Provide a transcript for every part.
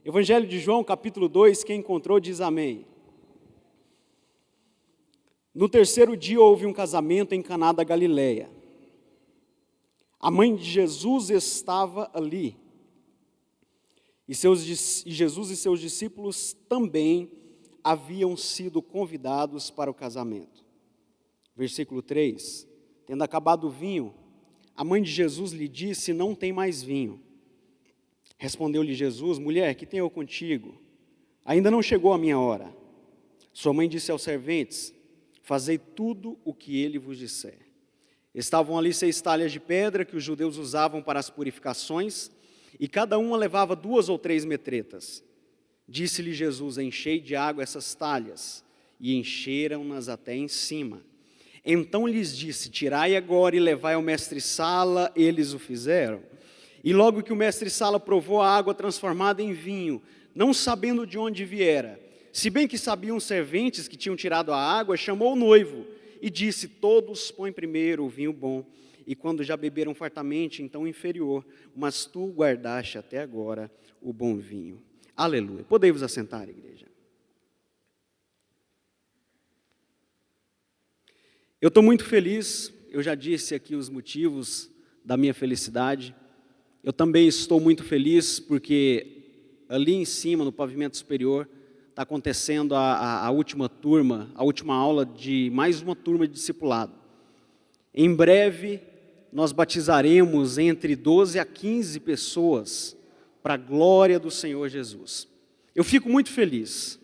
Evangelho de João, capítulo 2, quem encontrou diz amém. No terceiro dia houve um casamento em Caná da Galileia. A mãe de Jesus estava ali. E Jesus e seus discípulos também haviam sido convidados para o casamento. Versículo 3. Tendo acabado o vinho, a mãe de Jesus lhe disse: não tem mais vinho. Respondeu-lhe Jesus: mulher, que tenho eu contigo? Ainda não chegou a minha hora. Sua mãe disse aos serventes: fazei tudo o que ele vos disser. Estavam ali 6 talhas de pedra que os judeus usavam para as purificações, e cada uma levava 2 ou 3 metretas. Disse-lhe Jesus: enchei de água essas talhas, e encheram-nas até em cima. Então lhes disse: tirai agora e levai ao mestre-sala. Eles o fizeram. E logo que o mestre-sala provou a água transformada em vinho, não sabendo de onde viera, se bem que sabiam os serventes que tinham tirado a água, chamou o noivo e disse: todos põem primeiro o vinho bom, e quando já beberam fartamente, então o inferior, mas tu guardaste até agora o bom vinho. Aleluia. Podei-vos assentar, igreja. Eu estou muito feliz, eu já disse aqui os motivos da minha felicidade. Eu também estou muito feliz porque ali em cima, no pavimento superior, está acontecendo a última turma, a última aula de mais uma turma de discipulado. Em breve, nós batizaremos entre 12 a 15 pessoas para a glória do Senhor Jesus. Eu fico muito feliz,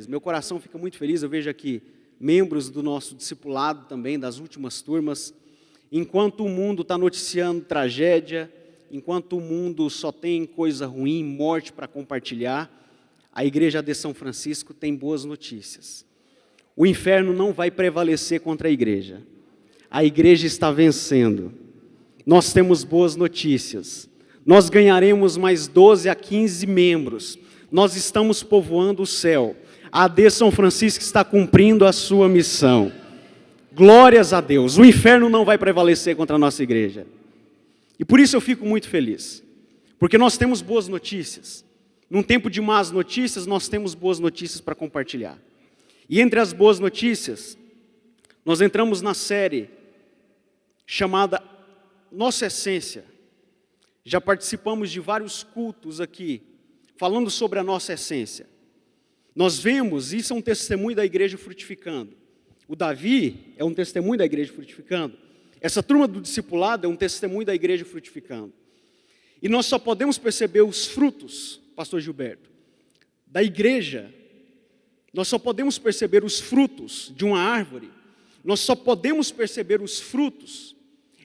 meu coração fica muito feliz. Eu vejo aqui membros do nosso discipulado também, das últimas turmas. Enquanto o mundo está noticiando tragédia, enquanto o mundo só tem coisa ruim, morte para compartilhar, a Igreja de São Francisco tem boas notícias. O inferno não vai prevalecer contra a igreja. A igreja está vencendo. Nós temos boas notícias. Nós ganharemos mais 12 a 15 membros. Nós estamos povoando o céu. A AD São Francisco está cumprindo a sua missão. Glórias a Deus. O inferno não vai prevalecer contra a nossa igreja. E por isso eu fico muito feliz. Porque nós temos boas notícias. Num tempo de más notícias, nós temos boas notícias para compartilhar. E entre as boas notícias, nós entramos na série chamada Nossa Essência. Já participamos de vários cultos aqui, falando sobre a nossa essência. Nós vemos, isso é um testemunho da igreja frutificando. O Davi é um testemunho da igreja frutificando. Essa turma do discipulado é um testemunho da igreja frutificando. E nós só podemos perceber os frutos, pastor Gilberto, da igreja. Nós só podemos perceber os frutos de uma árvore. Nós só podemos perceber os frutos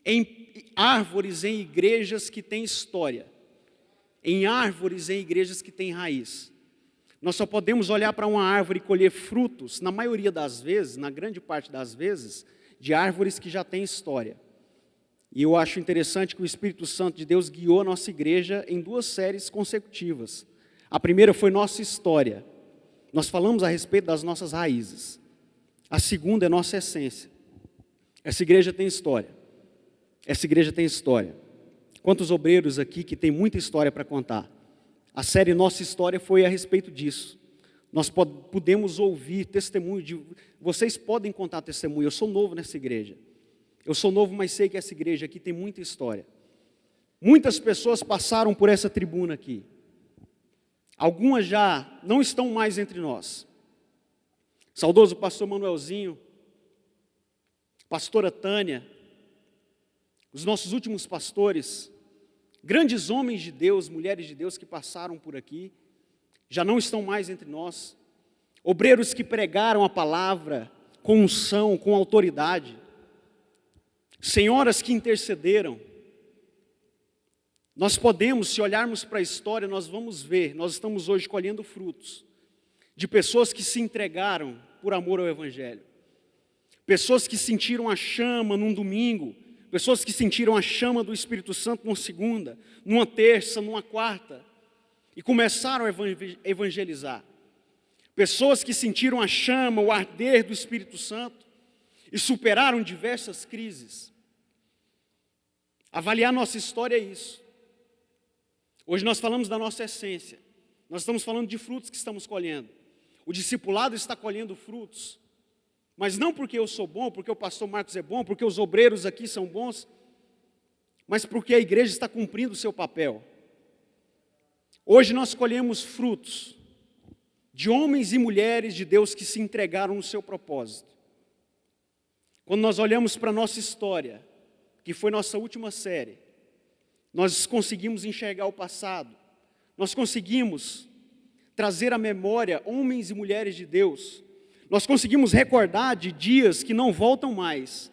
em árvores, em igrejas que têm história. Em árvores, em igrejas que têm raiz. Nós só podemos olhar para uma árvore e colher frutos, na maioria das vezes, na grande parte das vezes, de árvores que já têm história. E eu acho interessante que o Espírito Santo de Deus guiou a nossa igreja em 2 séries consecutivas. A primeira foi Nossa História. Nós falamos a respeito das nossas raízes. A segunda é Nossa Essência. Essa igreja tem história. Essa igreja tem história. Quantos obreiros aqui que tem muita história para contar? A série Nossa História foi a respeito disso. Nós podemos ouvir testemunho. Vocês podem contar testemunho. Eu sou novo nessa igreja. Eu sou novo, mas sei que essa igreja aqui tem muita história. Muitas pessoas passaram por essa tribuna aqui. Algumas já não estão mais entre nós. Saudoso pastor Manuelzinho, pastora Tânia, os nossos últimos pastores, grandes homens de Deus, mulheres de Deus que passaram por aqui, já não estão mais entre nós. Obreiros que pregaram a palavra com unção, com autoridade. Senhoras que intercederam. Nós podemos, se olharmos para a história, nós vamos ver, nós estamos hoje colhendo frutos de pessoas que se entregaram por amor ao Evangelho. Pessoas que sentiram a chama num domingo, pessoas que sentiram a chama do Espírito Santo numa segunda, numa terça, numa quarta, e começaram a evangelizar. Pessoas que sentiram a chama, o arder do Espírito Santo, e superaram diversas crises. Avaliar nossa história é isso. Hoje nós falamos da nossa essência. Nós estamos falando de frutos que estamos colhendo. O discipulado está colhendo frutos. Mas não porque eu sou bom, porque o pastor Marcos é bom, porque os obreiros aqui são bons, mas porque a igreja está cumprindo o seu papel. Hoje nós colhemos frutos de homens e mulheres de Deus que se entregaram no seu propósito. Quando nós olhamos para a nossa história, que foi nossa última série, nós conseguimos enxergar o passado, nós conseguimos trazer à memória homens e mulheres de Deus, nós conseguimos recordar de dias que não voltam mais,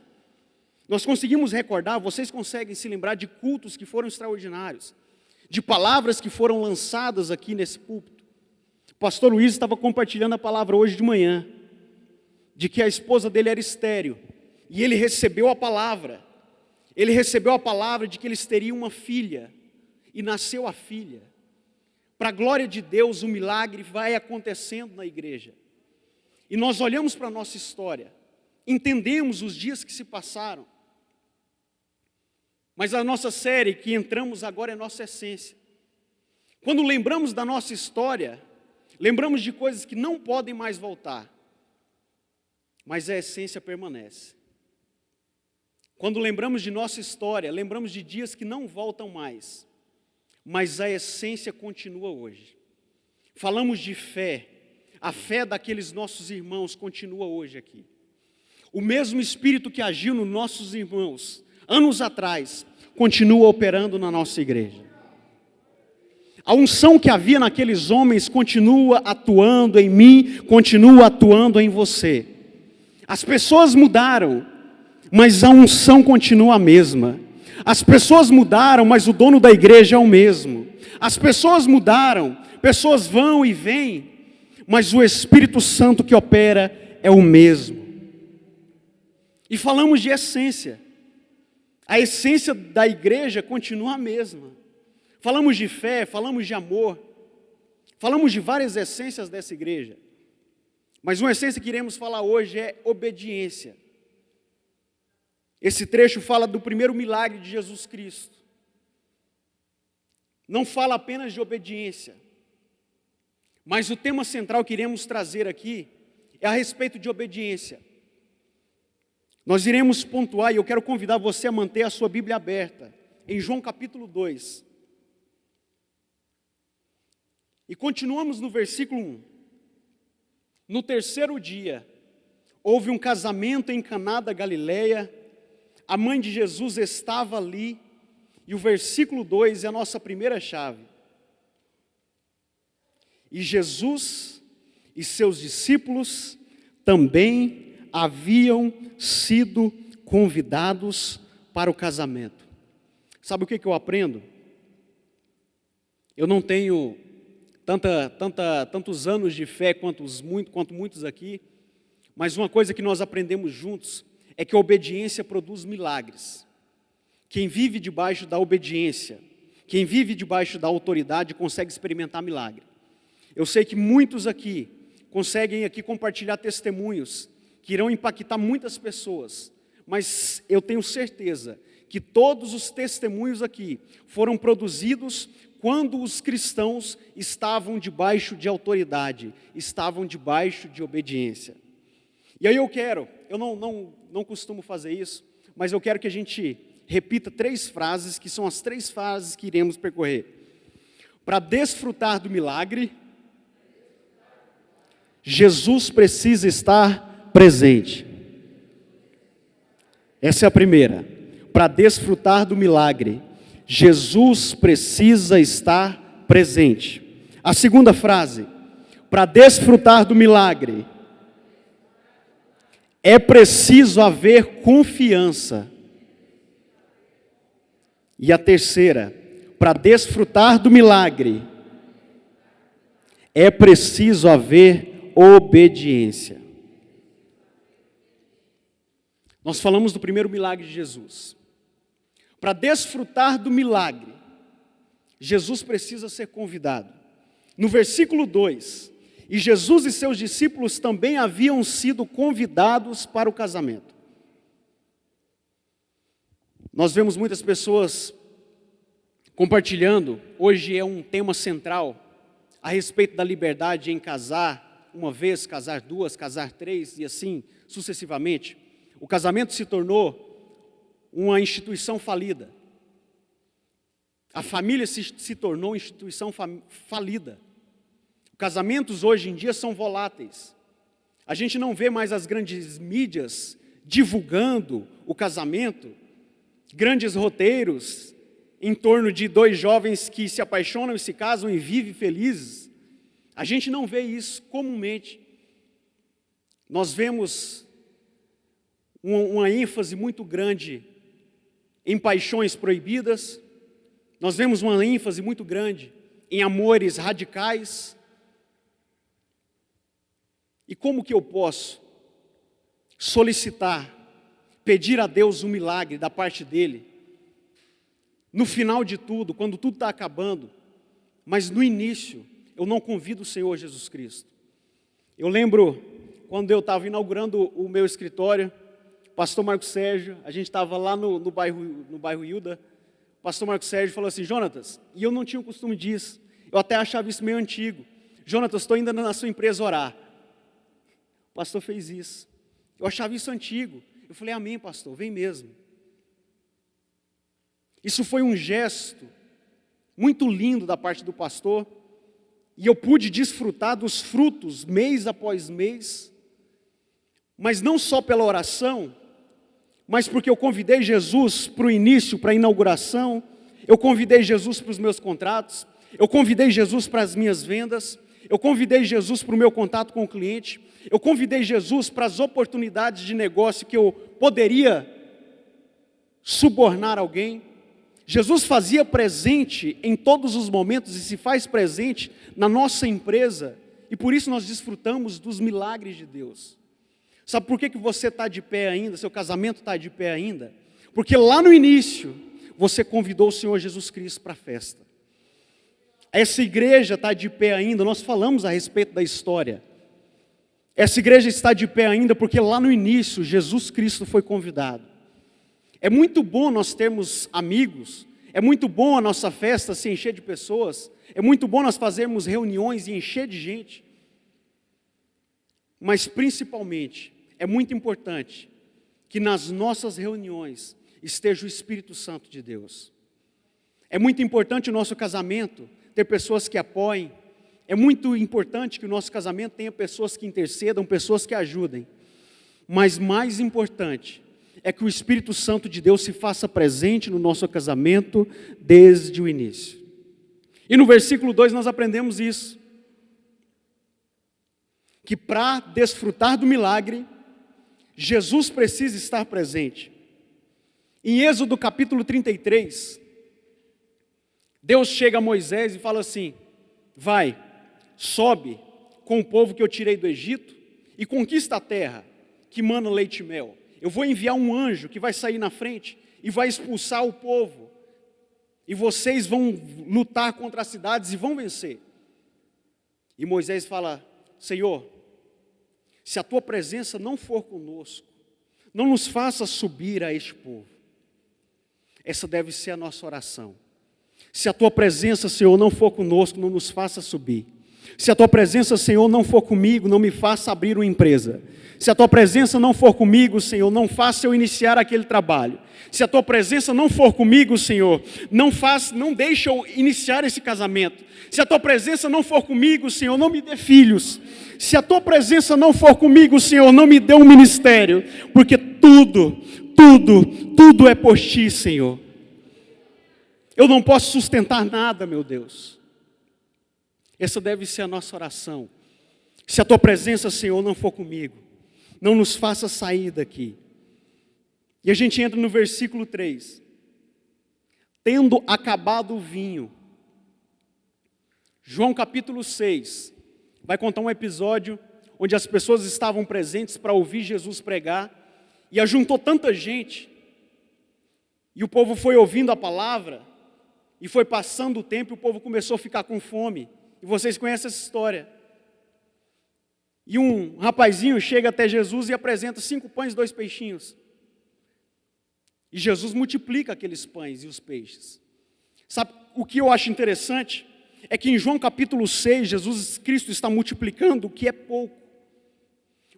nós conseguimos recordar, vocês conseguem se lembrar de cultos que foram extraordinários, de palavras que foram lançadas aqui nesse púlpito. O pastor Luiz estava compartilhando a palavra hoje de manhã, de que a esposa dele era estéril, e ele recebeu a palavra de que eles teriam uma filha, e nasceu a filha. Para a glória de Deus, o milagre vai acontecendo na igreja. E nós olhamos para a nossa história, entendemos os dias que se passaram, mas a nossa série que entramos agora é nossa essência. Quando lembramos da nossa história, lembramos de coisas que não podem mais voltar, mas a essência permanece. Quando lembramos de nossa história, lembramos de dias que não voltam mais, mas a essência continua hoje. Falamos de fé, a fé daqueles nossos irmãos continua hoje aqui. O mesmo Espírito que agiu nos nossos irmãos, anos atrás, continua operando na nossa igreja. A unção que havia naqueles homens continua atuando em mim, continua atuando em você. As pessoas mudaram, mas a unção continua a mesma. As pessoas mudaram, mas o dono da igreja é o mesmo. As pessoas mudaram, pessoas vão e vêm, mas o Espírito Santo que opera é o mesmo. E falamos de essência. A essência da igreja continua a mesma. Falamos de fé, falamos de amor, falamos de várias essências dessa igreja. Mas uma essência que iremos falar hoje é obediência. Esse trecho fala do primeiro milagre de Jesus Cristo. Não fala apenas de obediência, mas o tema central que iremos trazer aqui é a respeito de obediência. Nós iremos pontuar, e eu quero convidar você a manter a sua Bíblia aberta, em João capítulo 2. E continuamos no versículo 1. No terceiro dia, houve um casamento em Caná da Galileia, a mãe de Jesus estava ali, e o versículo 2 é a nossa primeira chave. E Jesus e seus discípulos também haviam sido convidados para o casamento. Sabe o que eu aprendo? Eu não tenho tantos anos de fé quanto muitos aqui, mas uma coisa que nós aprendemos juntos é que a obediência produz milagres. Quem vive debaixo da obediência, quem vive debaixo da autoridade, consegue experimentar milagre. Eu sei que muitos aqui conseguem aqui compartilhar testemunhos que irão impactar muitas pessoas, mas eu tenho certeza que todos os testemunhos aqui foram produzidos quando os cristãos estavam debaixo de autoridade, estavam debaixo de obediência. E aí eu não costumo fazer isso, mas eu quero que a gente repita 3 frases, que são as 3 frases que iremos percorrer. Para desfrutar do milagre, Jesus precisa estar presente. Essa é a primeira. Para desfrutar do milagre, Jesus precisa estar presente. A segunda frase, para desfrutar do milagre, é preciso haver confiança. E a terceira, para desfrutar do milagre, é preciso haver obediência. Nós falamos do primeiro milagre de Jesus. Para desfrutar do milagre, Jesus precisa ser convidado. No versículo 2, e Jesus e seus discípulos também haviam sido convidados para o casamento. Nós vemos muitas pessoas compartilhando, hoje é um tema central a respeito da liberdade em casar uma vez, casar duas, casar três e assim sucessivamente. O casamento se tornou uma instituição falida. A família se tornou uma instituição falida. Casamentos hoje em dia são voláteis. A gente não vê mais as grandes mídias divulgando o casamento, grandes roteiros em torno de dois jovens que se apaixonam e se casam e vivem felizes. A gente não vê isso comumente. Nós vemos uma ênfase muito grande em paixões proibidas, nós vemos uma ênfase muito grande em amores radicais. E como que eu posso solicitar, pedir a Deus um milagre da parte dEle, no final de tudo, quando tudo está acabando, mas no início, eu não convido o Senhor Jesus Cristo? Eu lembro, quando eu estava inaugurando o meu escritório, o pastor Marcos Sérgio, a gente estava lá no bairro Hilda, o pastor Marcos Sérgio falou assim: Jonatas, e eu não tinha o costume disso, eu até achava isso meio antigo, Jonatas, estou indo na sua empresa orar. O pastor fez isso, eu achava isso antigo, eu falei: amém, pastor, vem mesmo. Isso foi um gesto muito lindo da parte do pastor, e eu pude desfrutar dos frutos mês após mês, mas não só pela oração, mas porque eu convidei Jesus para o início, para a inauguração, eu convidei Jesus para os meus contratos, eu convidei Jesus para as minhas vendas, eu convidei Jesus para o meu contato com o cliente, eu convidei Jesus para as oportunidades de negócio que eu poderia subornar alguém. Jesus fazia presente em todos os momentos e se faz presente na nossa empresa, e por isso nós desfrutamos dos milagres de Deus. Sabe por que você está de pé ainda, seu casamento está de pé ainda? Porque lá no início, você convidou o Senhor Jesus Cristo para a festa. Essa igreja está de pé ainda, nós falamos a respeito da história. Essa igreja está de pé ainda porque lá no início, Jesus Cristo foi convidado. É muito bom nós termos amigos, é muito bom a nossa festa se encher de pessoas, é muito bom nós fazermos reuniões e encher de gente, mas principalmente, é muito importante que nas nossas reuniões esteja o Espírito Santo de Deus. É muito importante o nosso casamento ter pessoas que apoiem, é muito importante que o nosso casamento tenha pessoas que intercedam, pessoas que ajudem, mas mais importante é que o Espírito Santo de Deus se faça presente no nosso casamento desde o início. E no versículo 2 nós aprendemos isso, que para desfrutar do milagre, Jesus precisa estar presente. Em Êxodo capítulo 33, Deus chega a Moisés e fala assim: vai, sobe com o povo que eu tirei do Egito e conquista a terra que mana leite e mel. Eu vou enviar um anjo que vai sair na frente e vai expulsar o povo. E vocês vão lutar contra as cidades e vão vencer. E Moisés fala: Senhor, se a tua presença não for conosco, não nos faça subir a este povo. Essa deve ser a nossa oração. Se a tua presença, Senhor, não for conosco, não nos faça subir. Se a tua presença, Senhor, não for comigo, não me faça abrir uma empresa. Se a tua presença não for comigo, Senhor, não faça eu iniciar aquele trabalho. Se a tua presença não for comigo, Senhor, não deixe eu iniciar esse casamento. Se a tua presença não for comigo, Senhor, não me dê filhos. Se a tua presença não for comigo, Senhor, não me dê um ministério, porque tudo é por ti, Senhor. Eu não posso sustentar nada, meu Deus. Essa deve ser a nossa oração. Se a tua presença, Senhor, não for comigo, não nos faça sair daqui. E a gente entra no versículo 3. Tendo acabado o vinho. João capítulo 6 vai contar um episódio onde as pessoas estavam presentes para ouvir Jesus pregar, e ajuntou tanta gente, e o povo foi ouvindo a palavra, e foi passando o tempo, e o povo começou a ficar com fome. E vocês conhecem essa história. E um rapazinho chega até Jesus e apresenta 5 pães e 2 peixinhos. E Jesus multiplica aqueles pães e os peixes. Sabe o que eu acho interessante? É que em João capítulo 6, Jesus Cristo está multiplicando o que é pouco.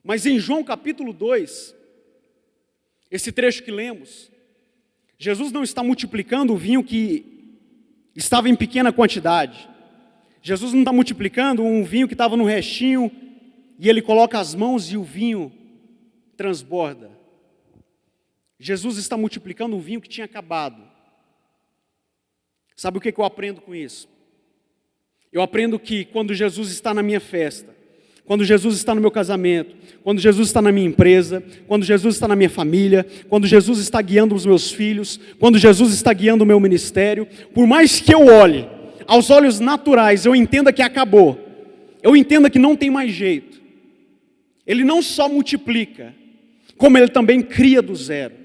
Mas em João capítulo 2, esse trecho que lemos, Jesus não está multiplicando o vinho que estava em pequena quantidade. Jesus não está multiplicando um vinho que estava no restinho e ele coloca as mãos e o vinho transborda. Jesus está multiplicando um vinho que tinha acabado. Sabe o que eu aprendo com isso? Eu aprendo que quando Jesus está na minha festa, quando Jesus está no meu casamento, quando Jesus está na minha empresa, quando Jesus está na minha família, quando Jesus está guiando os meus filhos, quando Jesus está guiando o meu ministério, por mais que eu olhe, aos olhos naturais, eu entenda que acabou, eu entenda que não tem mais jeito, Ele não só multiplica, como Ele também cria do zero.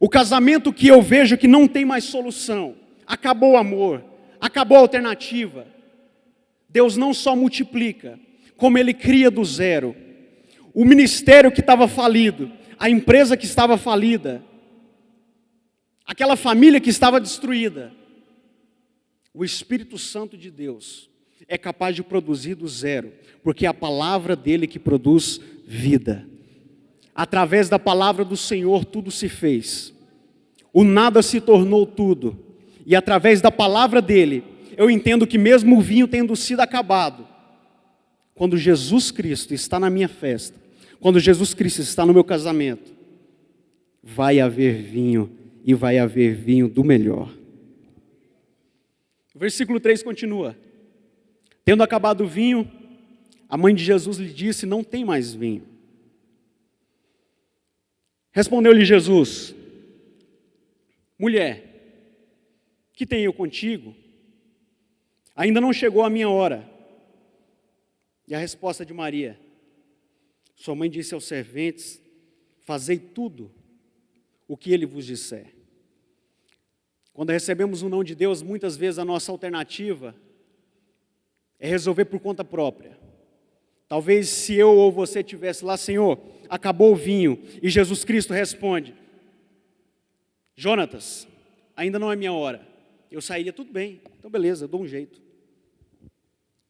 O casamento que eu vejo que não tem mais solução, acabou o amor, acabou a alternativa, Deus não só multiplica, como Ele cria do zero. O ministério que estava falido, a empresa que estava falida, aquela família que estava destruída, o Espírito Santo de Deus é capaz de produzir do zero, porque é a palavra dele que produz vida. Através da palavra do Senhor tudo se fez, o nada se tornou tudo, e através da palavra dele, eu entendo que mesmo o vinho tendo sido acabado, quando Jesus Cristo está na minha festa, quando Jesus Cristo está no meu casamento, vai haver vinho, e vai haver vinho do melhor. O versículo 3 continua: tendo acabado o vinho, a mãe de Jesus lhe disse: não tem mais vinho. Respondeu-lhe Jesus: mulher, que tenho eu contigo? Ainda não chegou a minha hora. E a resposta de Maria: sua mãe disse aos serventes: fazei tudo o que ele vos disser. Quando recebemos o não de Deus, muitas vezes a nossa alternativa é resolver por conta própria. Talvez se eu ou você estivesse lá: Senhor, acabou o vinho, e Jesus Cristo responde: Jonatas, ainda não é minha hora. Eu sairia: tudo bem, então beleza, eu dou um jeito.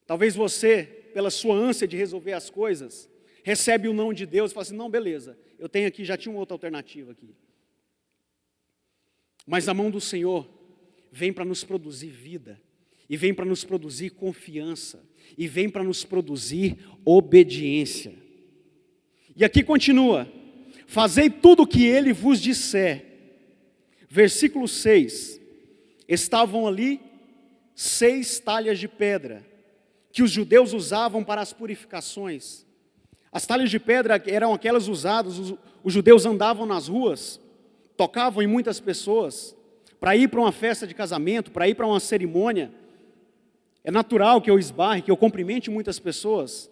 Talvez você, pela sua ânsia de resolver as coisas, recebe o não de Deus e fala assim: não, beleza, eu tenho aqui, já tinha uma outra alternativa aqui. Mas a mão do Senhor vem para nos produzir vida, e vem para nos produzir confiança, e vem para nos produzir obediência. E aqui continua: fazei tudo o que ele vos disser. Versículo 6, estavam ali 6 talhas de pedra, que os judeus usavam para as purificações. As talhas de pedra eram aquelas usadas, os judeus andavam nas ruas, tocavam em muitas pessoas, para ir para uma festa de casamento, para ir para uma cerimônia. É natural que eu esbarre, que eu cumprimente muitas pessoas.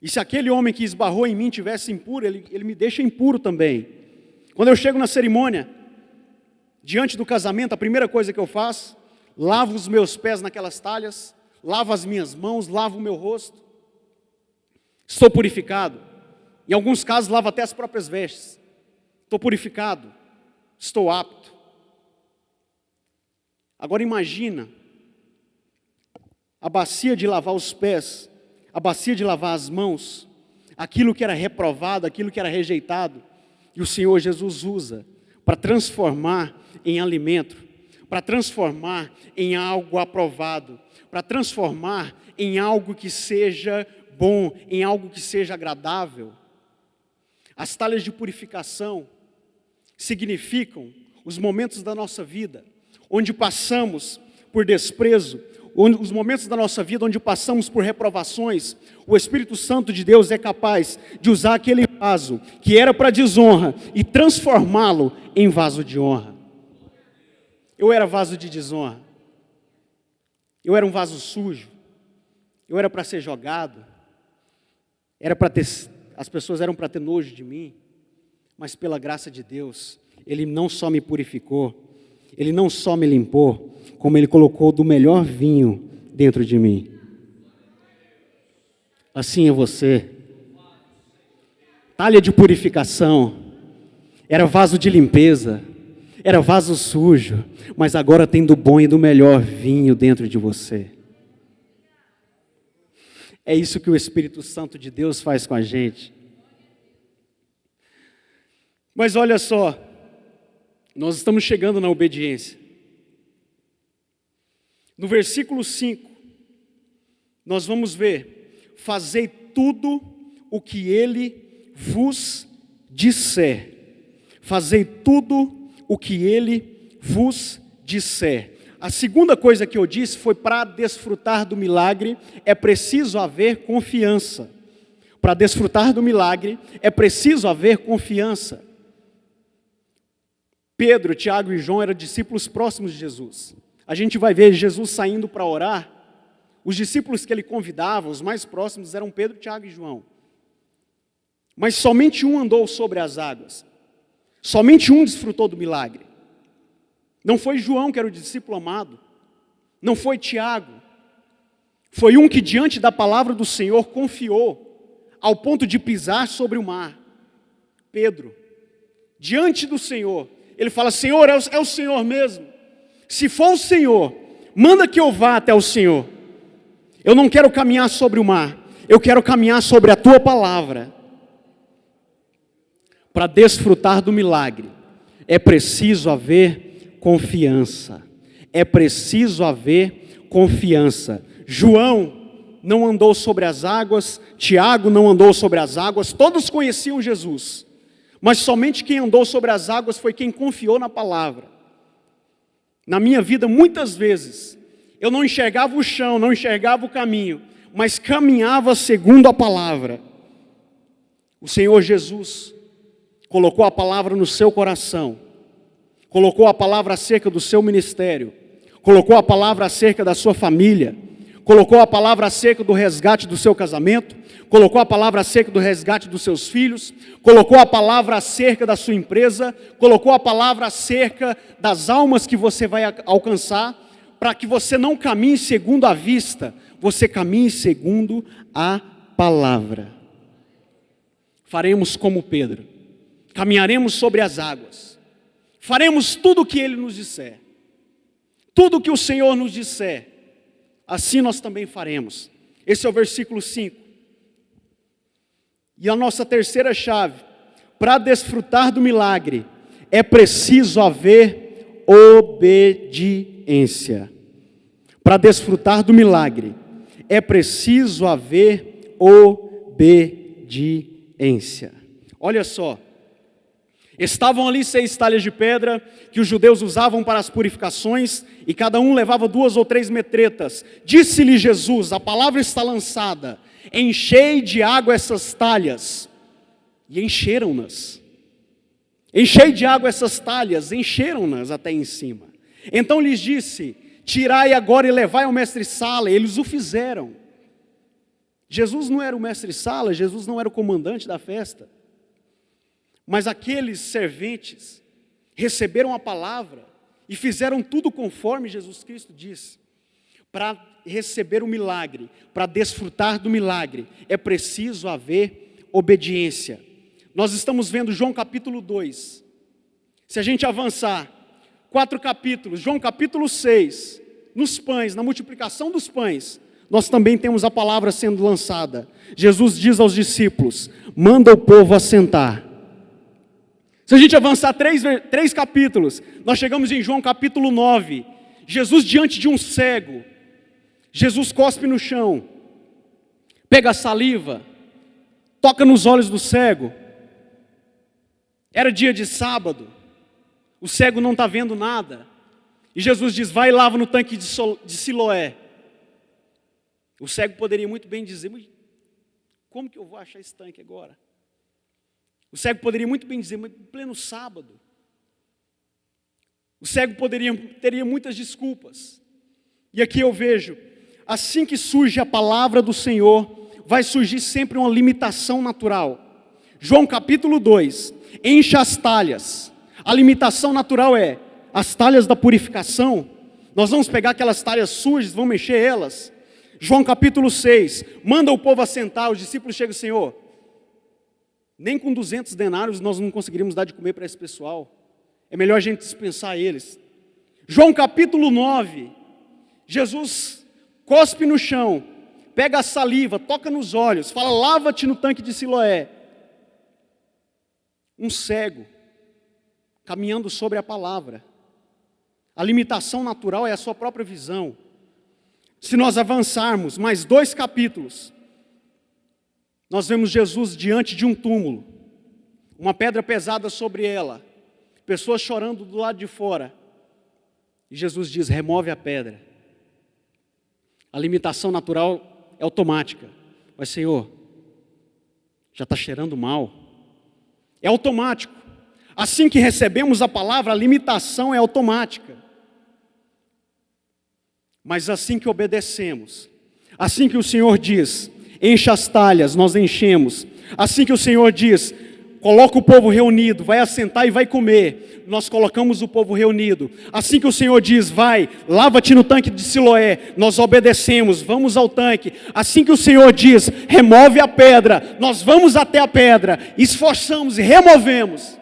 E se aquele homem que esbarrou em mim tivesse impuro, ele me deixa impuro também. Quando eu chego na cerimônia, diante do casamento, a primeira coisa que eu faço, lavo os meus pés naquelas talhas, lavo as minhas mãos, lavo o meu rosto. Estou purificado. Em alguns casos, lavo até as próprias vestes. Estou purificado. Estou apto. Agora imagina a bacia de lavar os pés, a bacia de lavar as mãos, aquilo que era reprovado, aquilo que era rejeitado, e o Senhor Jesus usa para transformar em alimento, para transformar em algo aprovado, para transformar em algo que seja bom, em algo que seja agradável. As talhas de purificação significam os momentos da nossa vida, onde passamos por desprezo, os momentos da nossa vida onde passamos por reprovações. O Espírito Santo de Deus é capaz de usar aquele vaso que era para desonra e transformá-lo em vaso de honra. Eu era vaso de desonra, eu era um vaso sujo, eu era para ser jogado, as pessoas eram para ter nojo de mim, mas pela graça de Deus, Ele não só me purificou, Ele não só me limpou, como Ele colocou do melhor vinho dentro de mim. Assim é você. Talha de purificação, era vaso de limpeza, era vaso sujo, mas agora tem do bom e do melhor vinho dentro de você. É isso que o Espírito Santo de Deus faz com a gente. Mas olha só, nós estamos chegando na obediência. No versículo 5, nós vamos ver: fazei tudo o que ele vos disser. Fazei tudo o que ele vos disser. A segunda coisa que eu disse foi: para desfrutar do milagre é preciso haver confiança. Para desfrutar do milagre é preciso haver confiança. Pedro, Tiago e João eram discípulos próximos de Jesus. A gente vai ver Jesus saindo para orar. Os discípulos que ele convidava, os mais próximos, eram Pedro, Tiago e João. Mas somente um andou sobre as águas. Somente um desfrutou do milagre. Não foi João, que era o discípulo amado. Não foi Tiago. Foi um que, diante da palavra do Senhor, confiou, ao ponto de pisar sobre o mar. Pedro, diante do Senhor, ele fala: Senhor, é o Senhor mesmo. Se for o Senhor, manda que eu vá até o Senhor. Eu não quero caminhar sobre o mar, eu quero caminhar sobre a tua palavra. Para desfrutar do milagre, é preciso haver confiança. É preciso haver confiança. João não andou sobre as águas, Tiago não andou sobre as águas, todos conheciam Jesus. Mas somente quem andou sobre as águas foi quem confiou na palavra. Na minha vida, muitas vezes, eu não enxergava o chão, não enxergava o caminho, mas caminhava segundo a palavra. O Senhor Jesus colocou a palavra no seu coração, colocou a palavra acerca do seu ministério, colocou a palavra acerca da sua família, colocou a palavra acerca do resgate do seu casamento, colocou a palavra acerca do resgate dos seus filhos, colocou a palavra acerca da sua empresa, colocou a palavra acerca das almas que você vai alcançar, para que você não caminhe segundo a vista, você caminhe segundo a palavra. Faremos como Pedro, caminharemos sobre as águas, faremos tudo o que ele nos disser, tudo o que o Senhor nos disser, assim nós também faremos. Esse é o versículo 5. E a nossa terceira chave: para desfrutar do milagre, é preciso haver obediência. Para desfrutar do milagre, é preciso haver obediência. Olha só, estavam ali 6 talhas de pedra, que os judeus usavam para as purificações, e cada um levava 2 ou 3 metretas. Disse-lhe Jesus: a palavra está lançada, enchei de água essas talhas. E encheram-nas. Enchei de água essas talhas, encheram-nas até em cima. Então lhes disse: tirai agora e levai ao mestre-sala. Eles o fizeram. Jesus não era o mestre-sala, Jesus não era o comandante da festa. Mas aqueles serventes receberam a palavra e fizeram tudo conforme Jesus Cristo disse. Para receber o milagre, para desfrutar do milagre, é preciso haver obediência. Nós estamos vendo João capítulo 2. Se a gente avançar 4 capítulos, João capítulo 6, nos pães, na multiplicação dos pães, nós também temos a palavra sendo lançada. Jesus diz aos discípulos: manda o povo assentar. Se a gente avançar 3 capítulos, nós chegamos em João capítulo 9. Jesus diante de um cego, Jesus cospe no chão, pega a saliva, toca nos olhos do cego. Era dia de sábado, o cego não está vendo nada, e Jesus diz: vai e lava no tanque de Siloé. O cego poderia muito bem dizer: mas como que eu vou achar esse tanque agora? O cego poderia muito bem dizer: mas em pleno sábado. O cego teria muitas desculpas. E aqui eu vejo, assim que surge a palavra do Senhor, vai surgir sempre uma limitação natural. João capítulo 2, enche as talhas. A limitação natural é as talhas da purificação. Nós vamos pegar aquelas talhas sujas, vamos mexer elas. João capítulo 6, manda o povo assentar, os discípulos chegam: Senhor, nem com 200 denários nós não conseguiríamos dar de comer para esse pessoal. é melhor a gente dispensar eles. João capítulo 9, Jesus cospe no chão, pega a saliva, toca nos olhos, fala, lava-te no tanque de Siloé. Um cego, caminhando sobre a palavra. A limitação natural é a sua própria visão. Se nós avançarmos mais 2 capítulos, nós vemos Jesus diante de um túmulo, uma pedra pesada sobre ela, pessoas chorando do lado de fora, e Jesus diz, remove a pedra. A limitação natural é automática, mas Senhor, já está cheirando mal, é automático. Assim que recebemos a palavra, a limitação é automática. Mas assim que obedecemos, assim que o Senhor diz, encha as talhas, nós enchemos. Assim que o Senhor diz, coloca o povo reunido, vai assentar e vai comer, nós colocamos o povo reunido. Assim que o Senhor diz, vai, lava-te no tanque de Siloé, nós obedecemos, vamos ao tanque. Assim que o Senhor diz, remove a pedra, nós vamos até a pedra, esforçamos e removemos.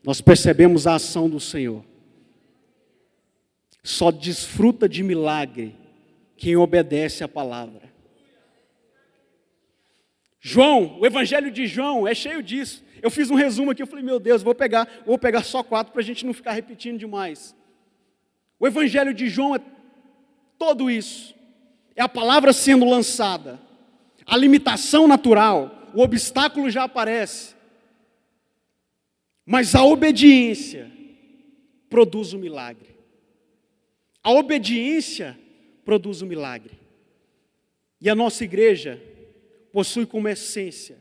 Nós percebemos a ação do Senhor. Só desfruta de milagre quem obedece à palavra. João, o Evangelho de João é cheio disso. Eu fiz um resumo aqui, eu falei, meu Deus, vou pegar só 4 para a gente não ficar repetindo demais. O Evangelho de João é tudo isso. É a palavra sendo lançada. A limitação natural, o obstáculo já aparece. Mas a obediência produz o milagre. A obediência produz o milagre. E a nossa igreja possui como essência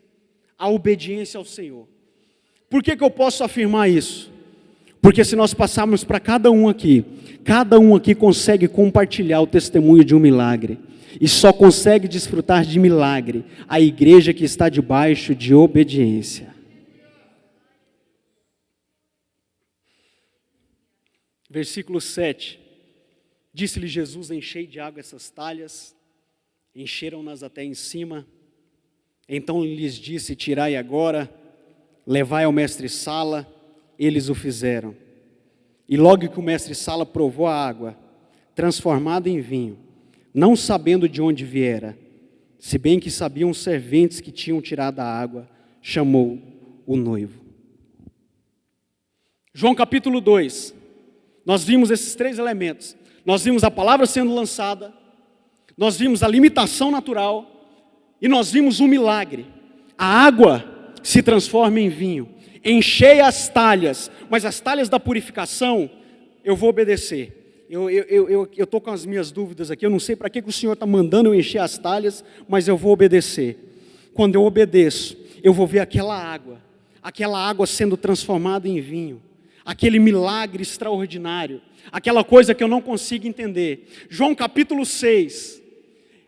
a obediência ao Senhor. Por que eu posso afirmar isso? Porque se nós passarmos para cada um aqui consegue compartilhar o testemunho de um milagre. E só consegue desfrutar de milagre a igreja que está debaixo de obediência. Versículo 7. Disse-lhe Jesus, enchei de água essas talhas, encheram-nas até em cima. Então lhes disse, tirai agora, levai ao mestre-sala, eles o fizeram. E logo que o mestre-sala provou a água, transformada em vinho, não sabendo de onde viera, se bem que sabiam os serventes que tinham tirado a água, chamou o noivo. João capítulo 2, nós vimos esses 3 elementos. Nós vimos a palavra sendo lançada, nós vimos a limitação natural e nós vimos um milagre. A água se transforma em vinho, enchei as talhas, mas as talhas da purificação eu vou obedecer. Eu estou com as minhas dúvidas aqui, eu não sei para que o Senhor está mandando eu encher as talhas, mas eu vou obedecer. Quando eu obedeço, eu vou ver aquela água sendo transformada em vinho, aquele milagre extraordinário, aquela coisa que eu não consigo entender. João capítulo 6,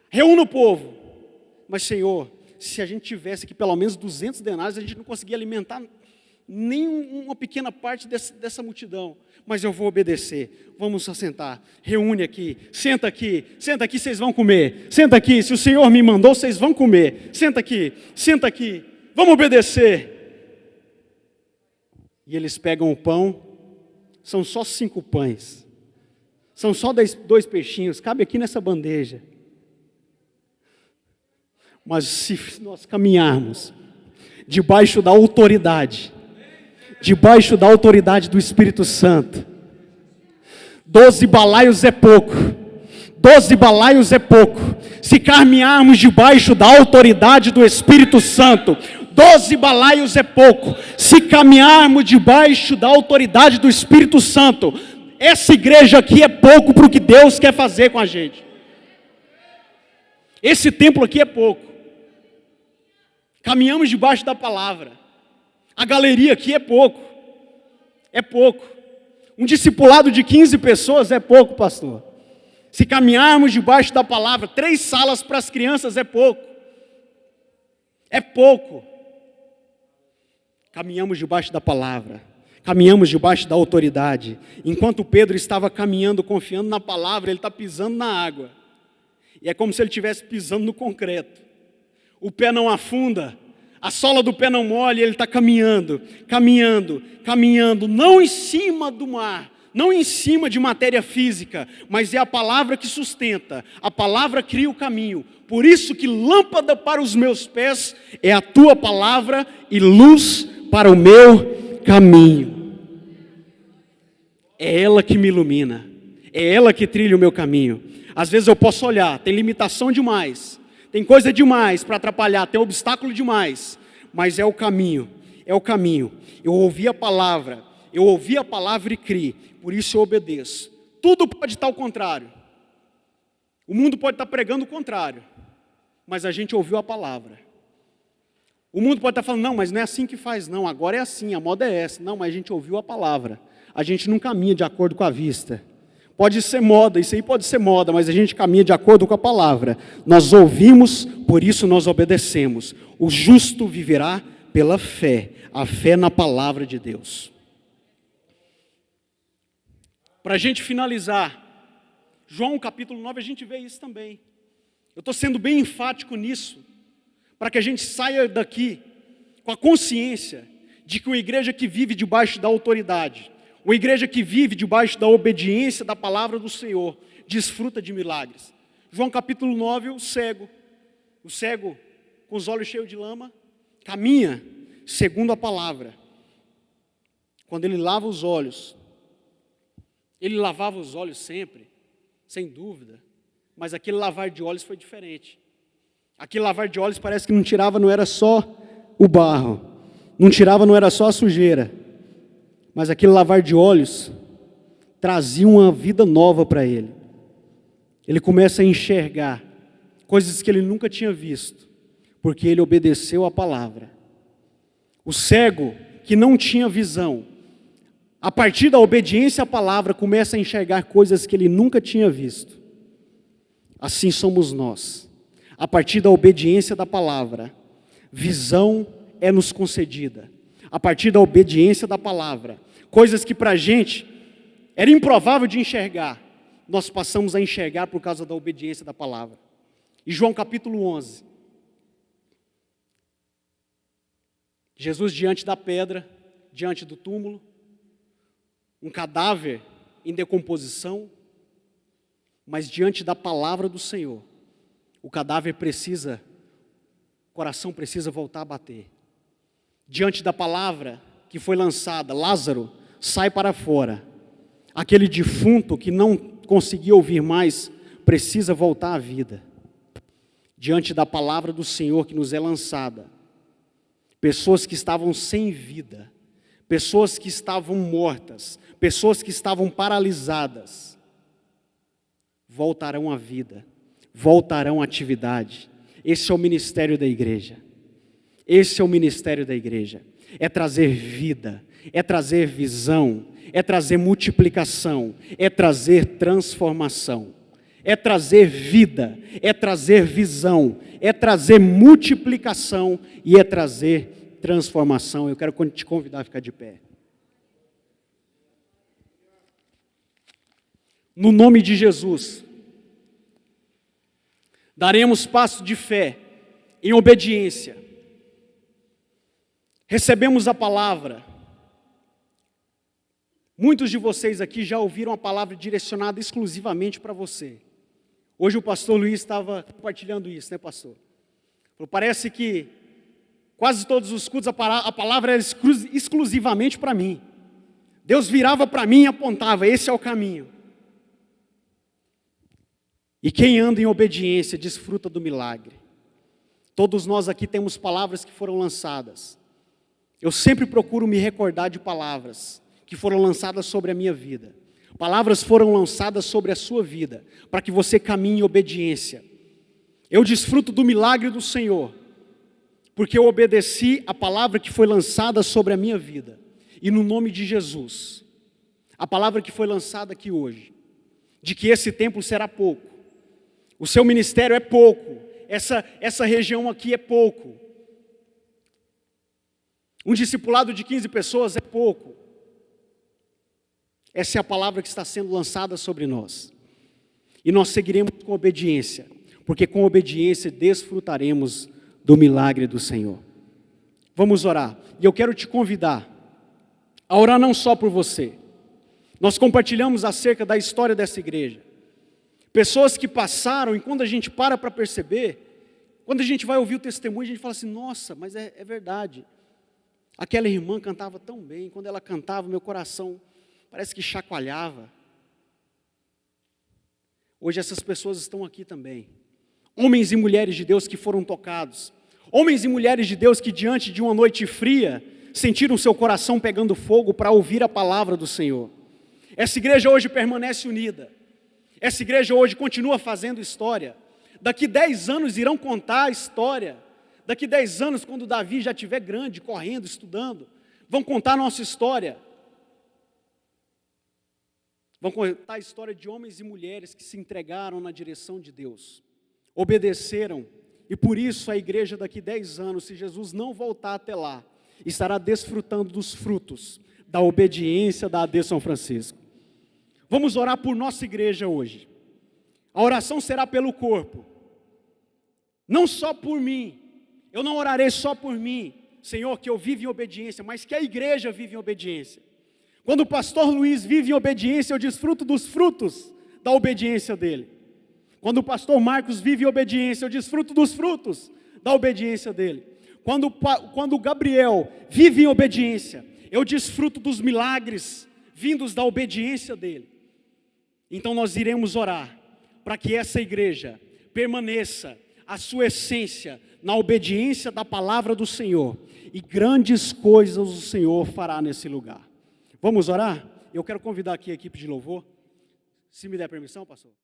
reúne o povo, mas Senhor, se a gente tivesse aqui pelo menos 200 denários, a gente não conseguia alimentar nem uma pequena parte dessa multidão, mas eu vou obedecer. Vamos assentar, reúne aqui, senta aqui, vocês vão comer, senta aqui, se o Senhor me mandou, vocês vão comer, senta aqui, vamos obedecer. E eles pegam o pão, são só 5 pães, são só 2 peixinhos, cabe aqui nessa bandeja. Mas se nós caminharmos debaixo da autoridade do Espírito Santo, 12 balaios é pouco, 12 balaios é pouco. Se caminharmos debaixo da autoridade do Espírito Santo, 12 balaios é pouco. Se caminharmos debaixo da autoridade do Espírito Santo, essa igreja aqui é pouco para o que Deus quer fazer com a gente. Esse templo aqui é pouco. Caminhamos debaixo da palavra. A galeria aqui é pouco. É pouco. Um discipulado de 15 pessoas é pouco, pastor. Se caminharmos debaixo da palavra, 3 salas para as crianças é pouco. É pouco. Caminhamos debaixo da palavra. Caminhamos debaixo da autoridade. Enquanto Pedro estava caminhando, confiando na palavra, ele está pisando na água. E é como se ele estivesse pisando no concreto. O pé não afunda, A sola do pé não molha, ele está caminhando, caminhando, caminhando, não em cima do mar, não em cima de matéria física, mas é a palavra que sustenta, a palavra cria o caminho. Por isso que lâmpada para os meus pés é a tua palavra e luz para o meu caminho. É ela que me ilumina, é ela que trilha o meu caminho. Às vezes eu posso olhar, tem limitação demais, tem coisa demais para atrapalhar, tem obstáculo demais, mas é o caminho, é o caminho. Eu ouvi a palavra e criei, por isso eu obedeço. Tudo pode estar ao contrário, o mundo pode estar pregando o contrário, mas a gente ouviu a palavra. O mundo pode estar falando, não, mas não é assim que faz, não, agora é assim, a moda é essa. Não, mas a gente ouviu a palavra, a gente não caminha de acordo com a vista. Pode ser moda, isso aí pode ser moda, mas a gente caminha de acordo com a palavra. Nós ouvimos, por isso nós obedecemos. O justo viverá pela fé, a fé na palavra de Deus. Para a gente finalizar, João capítulo 9, a gente vê isso também. Eu estou sendo bem enfático nisso, para que a gente saia daqui com a consciência de que uma igreja que vive debaixo da autoridade, uma igreja que vive debaixo da obediência da palavra do Senhor, desfruta de milagres. João capítulo 9, o cego com os olhos cheios de lama, caminha segundo a palavra. Quando ele lava os olhos, ele lavava os olhos sempre, sem dúvida, mas aquele lavar de olhos foi diferente. Aquele lavar de olhos parece que não tirava, não era só o barro, não tirava, não era só a sujeira, mas aquele lavar de olhos trazia uma vida nova para ele. Ele começa a enxergar coisas que ele nunca tinha visto, porque ele obedeceu à palavra. O cego que não tinha visão, a partir da obediência à palavra, começa a enxergar coisas que ele nunca tinha visto. Assim somos nós. A partir da obediência da palavra, visão é nos concedida. A partir da obediência da palavra, coisas que para a gente era improvável de enxergar, nós passamos a enxergar por causa da obediência da palavra. E João capítulo 11, Jesus diante da pedra, diante do túmulo, um cadáver em decomposição, mas diante da palavra do Senhor, o cadáver precisa, o coração precisa voltar a bater. Diante da palavra que foi lançada, Lázaro sai para fora. Aquele defunto que não conseguia ouvir mais, precisa voltar à vida. Diante da palavra do Senhor que nos é lançada, pessoas que estavam sem vida, pessoas que estavam mortas, pessoas que estavam paralisadas, voltarão à vida, voltarão à atividade. Esse é o ministério da igreja. Esse é o ministério da igreja. É trazer vida, é trazer visão, é trazer multiplicação, é trazer transformação, é trazer vida, é trazer visão, é trazer multiplicação e é trazer transformação. Eu quero te convidar a ficar de pé. No nome de Jesus, daremos passo de fé, em obediência. Recebemos a palavra. Muitos de vocês aqui já ouviram a palavra direcionada exclusivamente para você. Hoje o pastor Luiz estava compartilhando isso, né, pastor? Parece que quase todos os cultos a palavra era exclusivamente para mim. Deus virava para mim e apontava, esse é o caminho. E quem anda em obediência desfruta do milagre. Todos nós aqui temos palavras que foram lançadas. Eu sempre procuro me recordar de palavras que foram lançadas sobre a minha vida. Palavras foram lançadas sobre a sua vida, para que você caminhe em obediência. Eu desfruto do milagre do Senhor, porque eu obedeci a palavra que foi lançada sobre a minha vida. E no nome de Jesus, a palavra que foi lançada aqui hoje, de que esse templo será pouco, o seu ministério é pouco, essa região aqui é pouco, um discipulado de 15 pessoas é pouco. Essa é a palavra que está sendo lançada sobre nós. E nós seguiremos com obediência, porque com obediência desfrutaremos do milagre do Senhor. Vamos orar. E eu quero te convidar a orar não só por você. Nós compartilhamos acerca da história dessa igreja. Pessoas que passaram, e quando a gente para perceber, quando a gente vai ouvir o testemunho, a gente fala assim, nossa, mas é verdade. Aquela irmã cantava tão bem, quando ela cantava, meu coração parece que chacoalhava. Hoje essas pessoas estão aqui também. Homens e mulheres de Deus que foram tocados. Homens e mulheres de Deus que diante de uma noite fria, sentiram seu coração pegando fogo para ouvir a palavra do Senhor. Essa igreja hoje permanece unida. Essa igreja hoje continua fazendo história. Daqui 10 anos irão contar a história. Daqui 10 anos, quando Davi já estiver grande, correndo, estudando, vão contar a nossa história. Vão contar a história de homens e mulheres que se entregaram na direção de Deus, obedeceram, e por isso a igreja daqui 10 anos, se Jesus não voltar até lá, estará desfrutando dos frutos da obediência da AD São Francisco. Vamos orar por nossa igreja hoje. A oração será pelo corpo, não só por mim. Eu não orarei só por mim, Senhor, que eu vivo em obediência, mas que a igreja vive em obediência. Quando o pastor Luiz vive em obediência, eu desfruto dos frutos da obediência dele. Quando o pastor Marcos vive em obediência, eu desfruto dos frutos da obediência dele. Quando o Gabriel vive em obediência, eu desfruto dos milagres vindos da obediência dele. Então nós iremos orar para que essa igreja permaneça a sua essência na obediência da palavra do Senhor, e grandes coisas o Senhor fará nesse lugar. Vamos orar? Eu quero convidar aqui a equipe de louvor, se me der permissão, pastor.